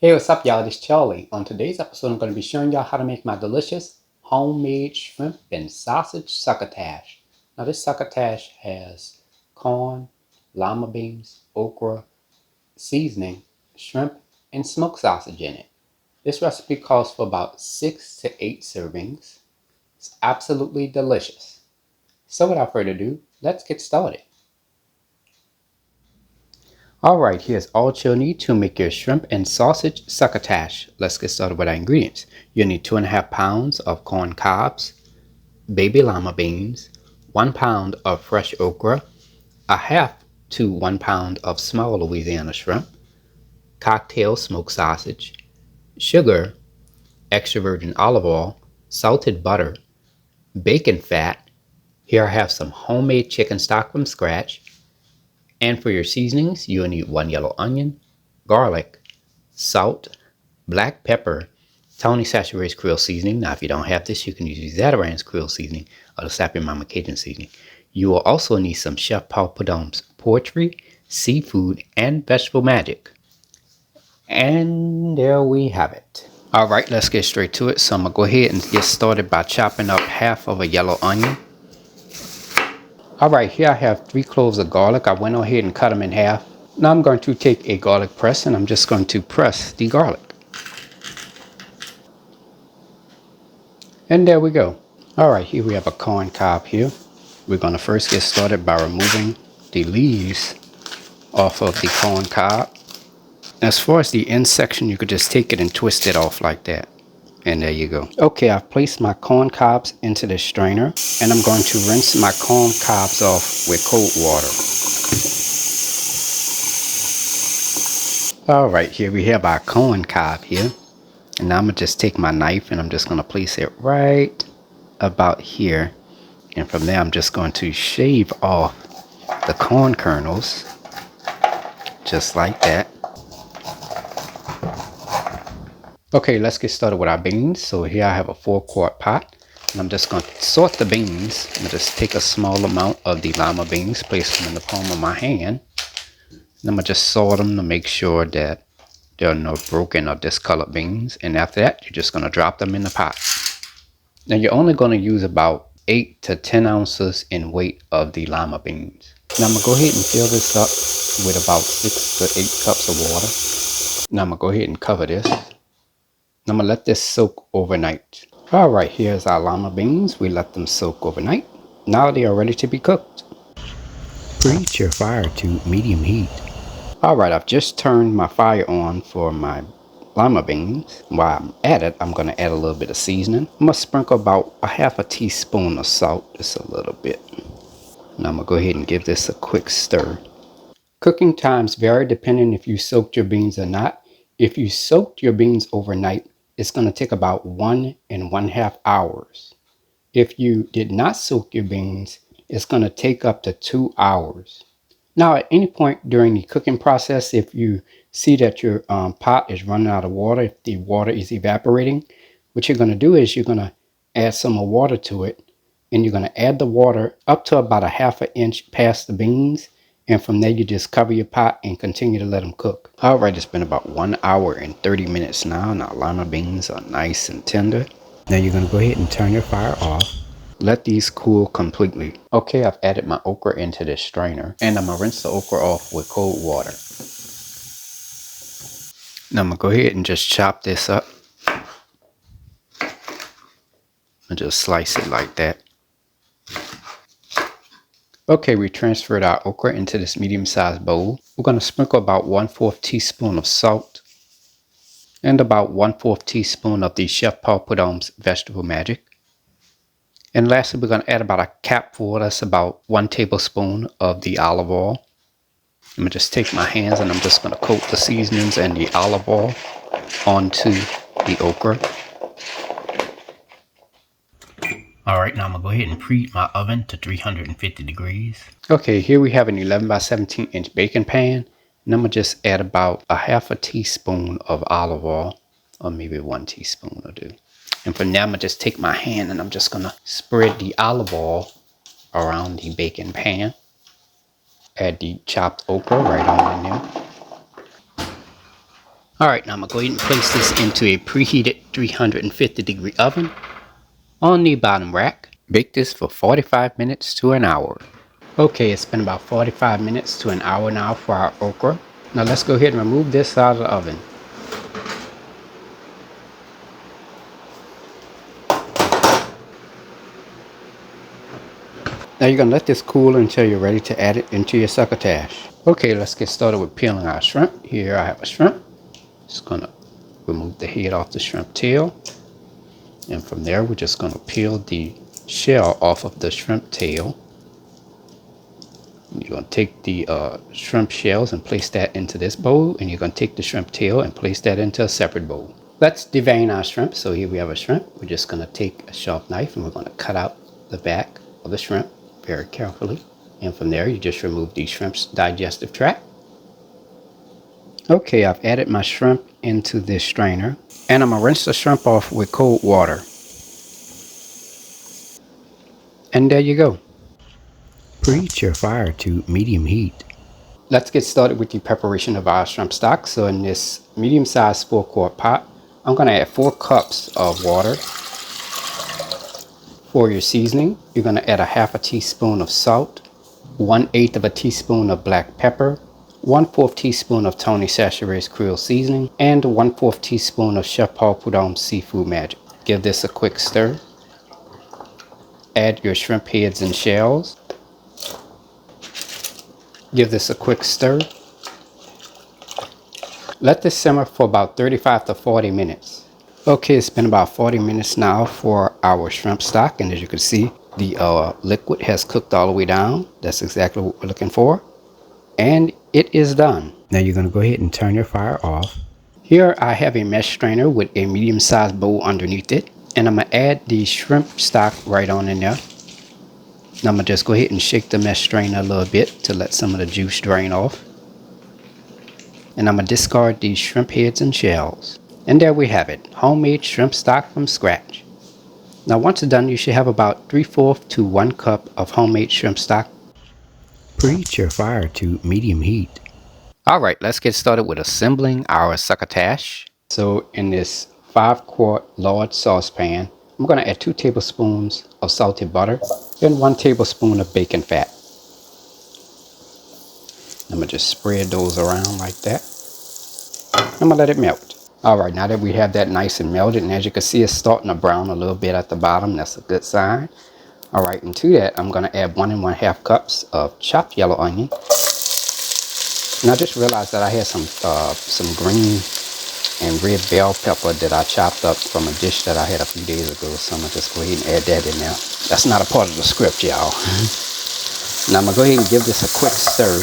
Hey, what's up, y'all? This is Charlie. On today's episode, I'm going to be showing y'all how to make my delicious homemade shrimp and sausage succotash. Now, this succotash has corn, lima beans, okra, seasoning, shrimp, and smoked sausage in it. This recipe calls for about 6 to 8 servings. It's absolutely delicious. So, without further ado, let's get started. Alright, here's all you'll need to make your shrimp and sausage succotash. Let's get started with our ingredients. You'll need 2.5 pounds of corn cobs, baby lima beans, 1 pound of fresh okra, a half to 1 pound of small Louisiana shrimp, cocktail smoked sausage, sugar, extra virgin olive oil, salted butter, bacon fat. Here I have some homemade chicken stock from scratch. And for your seasonings, you'll need 1 yellow onion, garlic, salt, black pepper, Tony Saturated Creole seasoning. Now, if you don't have this, you can use Zatarain's Creole seasoning or the Sappy Mama Cajun seasoning. You will also need some Chef Paul Prud'homme's poultry, seafood, and vegetable magic. And there we have it. All right, let's get straight to it. So I'm going to go ahead and get started by chopping up half of a yellow onion. Alright, here I have 3 cloves of garlic. I went ahead and cut them in half. Now I'm going to take a garlic press and I'm just going to press the garlic. And there we go. Alright, here we have a corn cob here. We're going to first get started by removing the leaves off of the corn cob. As far as the end section, you could just take it and twist it off like that. And there you go. Okay, I've placed my corn cobs into the strainer and I'm going to rinse my corn cobs off with cold water. Alright, here we have our corn cob here. And now I'm going to just take my knife and I'm just going to place it right about here. And from there I'm just going to shave off the corn kernels. Just like that. Okay, let's get started with our beans. So here I have a 4-quart pot. And I'm just going to sort the beans. I'm going to just take a small amount of the lima beans, place them in the palm of my hand. And I'm going to just sort them to make sure that there are no broken or discolored beans. And after that, you're just going to drop them in the pot. Now you're only going to use about 8 to 10 ounces in weight of the lima beans. Now I'm going to go ahead and fill this up with about 6 to 8 cups of water. Now I'm going to go ahead and cover this. I'm going to let this soak overnight. Alright, here's our lima beans. We let them soak overnight. Now they are ready to be cooked. Preheat your fire to medium heat. Alright, I've just turned my fire on for my lima beans. While I'm at it, I'm going to add a little bit of seasoning. I'm going to sprinkle about a half a teaspoon of salt, just a little bit. Now I'm going to go ahead and give this a quick stir. Cooking times vary depending if you soaked your beans or not. If you soaked your beans overnight, it's going to take about 1 1/2 hours. If you did not soak your beans, it's going to take up to 2 hours. Now, at any point during the cooking process, if you see that your pot is running out of water, if the water is evaporating, what you're going to do is you're going to add some more water to it. And you're going to add the water up to about a 1/2 inch past the beans. And from there, you just cover your pot and continue to let them cook. Alright, it's been about 1 hour and 30 minutes now. And our lima beans are nice and tender. Now you're going to go ahead and turn your fire off. Let these cool completely. Okay, I've added my okra into this strainer. And I'm going to rinse the okra off with cold water. Now I'm going to go ahead and just chop this up. And just slice it like that. Okay, we transferred our okra into this medium-sized bowl. We're going to sprinkle about 1/4 teaspoon of salt and about 1/4 teaspoon of the Chef Paul Prud'homme's vegetable magic. And lastly, we're going to add about a capful, that's about 1 tablespoon of the olive oil. I'm going to just take my hands and I'm just going to coat the seasonings and the olive oil onto the okra. Alright, now I'm going to go ahead and preheat my oven to 350 degrees. Okay, here we have an 11 by 17 inch baking pan. And I'm going to just add about a 1/2 teaspoon of olive oil, or maybe 1 teaspoon will do. And from there, I'm going to just take my hand and I'm just going to spread the olive oil around the baking pan. Add the chopped okra right on in there. Alright, now I'm going to go ahead and place this into a preheated 350-degree oven on the bottom rack. Bake this for 45 minutes to an hour. Okay, it's been about 45 minutes to an hour now for our okra. Now let's go ahead and remove this out of the oven. Now you're going to let this cool until you're ready to add it into your succotash. Okay, let's get started with peeling our shrimp. Here I have a shrimp. Just going to remove the head off the shrimp tail. And from there, we're just going to peel the shell off of the shrimp tail. You're going to take the shrimp shells and place that into this bowl. And you're going to take the shrimp tail and place that into a separate bowl. Let's devein our shrimp. So here we have a shrimp. We're just going to take a sharp knife and we're going to cut out the back of the shrimp very carefully. And from there, you just remove the shrimp's digestive tract. Okay, I've added my shrimp into this strainer. And I'm going to rinse the shrimp off with cold water. And there you go. Preheat your fire to medium heat. Let's get started with the preparation of our shrimp stock. So in this medium-sized 4-quart pot, I'm going to add 4 cups of water. For your seasoning, you're going to add a half a teaspoon of salt, 1/8 of a teaspoon of black pepper, 1/4 teaspoon of Tony Chachere's Creole seasoning, and 1/4 teaspoon of Chef Paul Prud'homme's Seafood Magic. Give this a quick stir. Add your shrimp heads and shells. Give this a quick stir. Let this simmer for about 35 to 40 minutes. Okay, it's been about 40 minutes now for our shrimp stock, and as you can see, the liquid has cooked all the way down. That's exactly what we're looking for. And it is done. Now you're going to go ahead and turn your fire off. Here I have a mesh strainer with a medium-sized bowl underneath it, and I'm going to add the shrimp stock right on in there. Now I'm going to just go ahead and shake the mesh strainer a little bit to let some of the juice drain off. And I'm going to discard these shrimp heads and shells. And there we have it, homemade shrimp stock from scratch. Now once it's done, you should have about 3/4 to 1 cup of homemade shrimp stock. Preheat your fire to medium heat. Alright, let's get started with assembling our succotash. So in this 5-quart large saucepan, I'm going to add 2 tablespoons of salted butter and 1 tablespoon of bacon fat. I'm going to just spread those around like that. I'm going to let it melt. Alright, now that we have that nice and melted, and as you can see, it's starting to brown a little bit at the bottom. That's a good sign. Alright, and to that, I'm going to add 1 1/2 cups of chopped yellow onion. And I just realized that I had some green and red bell pepper that I chopped up from a dish that I had a few days ago. So I'm going to just go ahead and add that in there. That's not a part of the script, y'all. Now I'm going to go ahead and give this a quick stir.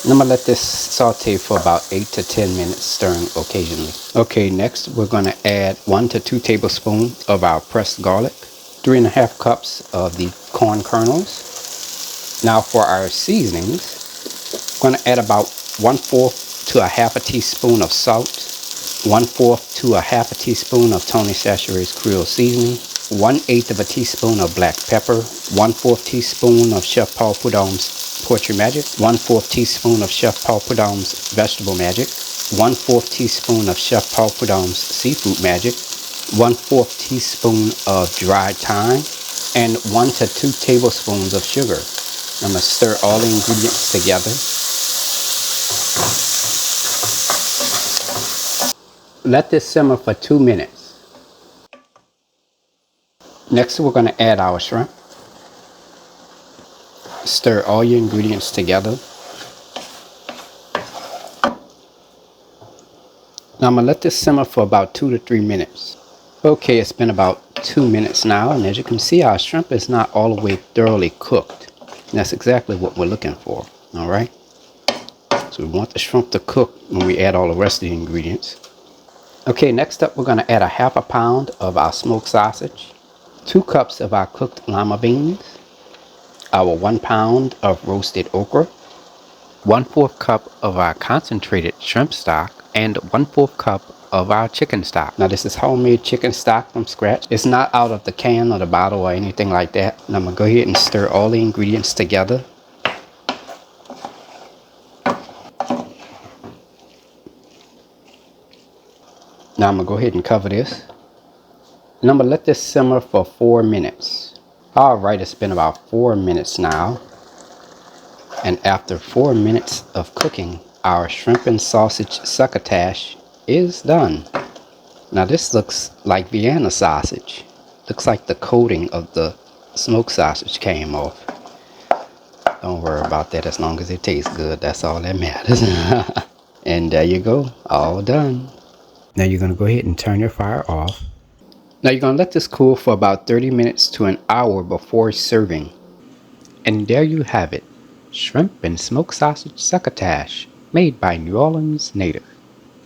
And I'm going to let this saute for about 8 to 10 minutes, stirring occasionally. Okay, next we're going to add 1 to 2 tablespoons of our pressed garlic, 3 1/2 cups of the corn kernels. Now for our seasonings, I'm going to add about 1/4 to a half a teaspoon of salt, 1/4 to a half a teaspoon of Tony Chachere's Creole seasoning, 1/8 of a teaspoon of black pepper, 1/4 teaspoon of Chef Paul Prud'homme's Poetry Magic, 1/4 teaspoon of Chef Paul Prud'homme's Vegetable Magic, 1/4 teaspoon of Chef Paul Prud'homme's Seafood Magic, 1/4 teaspoon of dried thyme, and 1 to 2 tablespoons of sugar. I'm going to stir all the ingredients together. Let this simmer for 2 minutes. Next, we're going to add our shrimp. Stir all your ingredients together. Now I'm going to let this simmer for about 2 to 3 minutes. Okay, it's been about 2 minutes now, and as you can see, our shrimp is not all the way thoroughly cooked. And that's exactly what we're looking for, alright? So we want the shrimp to cook when we add all the rest of the ingredients. Okay, next up we're going to add a half a pound of our smoked sausage, 2 cups of our cooked lima beans, our 1 pound of roasted okra, 1/4 cup of our concentrated shrimp stock, and 1/4 cup of our chicken stock. Now this is homemade chicken stock from scratch. It's not out of the can or the bottle or anything like that. And I'm going to go ahead and stir all the ingredients together. Now I'm going to go ahead and cover this. And I'm going to let this simmer for 4 minutes. Alright, it's been about 4 minutes now. And after 4 minutes of cooking, our shrimp and sausage succotash is done. Now this looks like Vienna sausage. Looks like the coating of the smoked sausage came off. Don't worry about that as long as it tastes good. That's all that matters. And there you go, all done. Now you're going to go ahead and turn your fire off. Now you're going to let this cool for about 30 minutes to an hour before serving. And there you have it, shrimp and smoked sausage succotash, made by New Orleans native.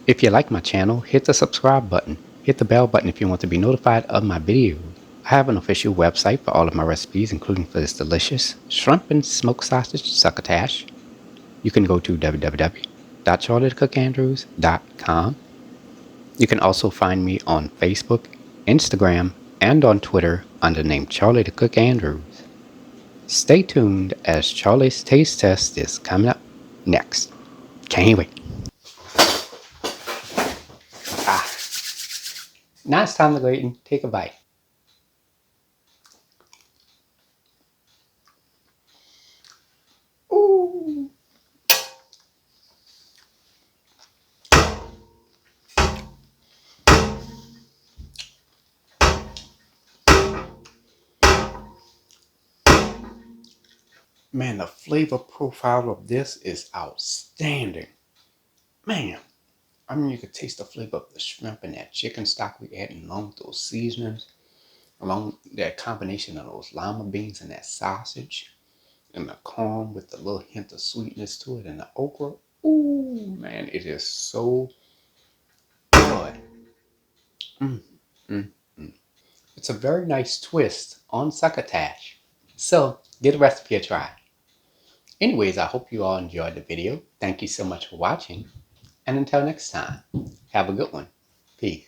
If you like my channel, hit the subscribe button. Hit the bell button if you want to be notified of my videos. I have an official website for all of my recipes, including for this delicious shrimp and smoked sausage succotash. You can go to www.charliethecookandrews.com. You can also find me on Facebook, Instagram, and on Twitter under the name Charlie the Cook Andrews. Stay tuned as Charlie's Taste Test is coming up next. Can't wait. Now it's time to go ahead and take a bite. Ooh. Man, the flavor profile of this is outstanding. Man, I mean, you could taste the flavor of the shrimp and that chicken stock we added along with those seasonings, along that combination of those lima beans and that sausage, and the corn with the little hint of sweetness to it, and the okra. Ooh, man, it is so good. Mm, mm, mm. It's a very nice twist on succotash. So, give the recipe a try. Anyways, I hope you all enjoyed the video. Thank you so much for watching. And until next time, have a good one. Peace.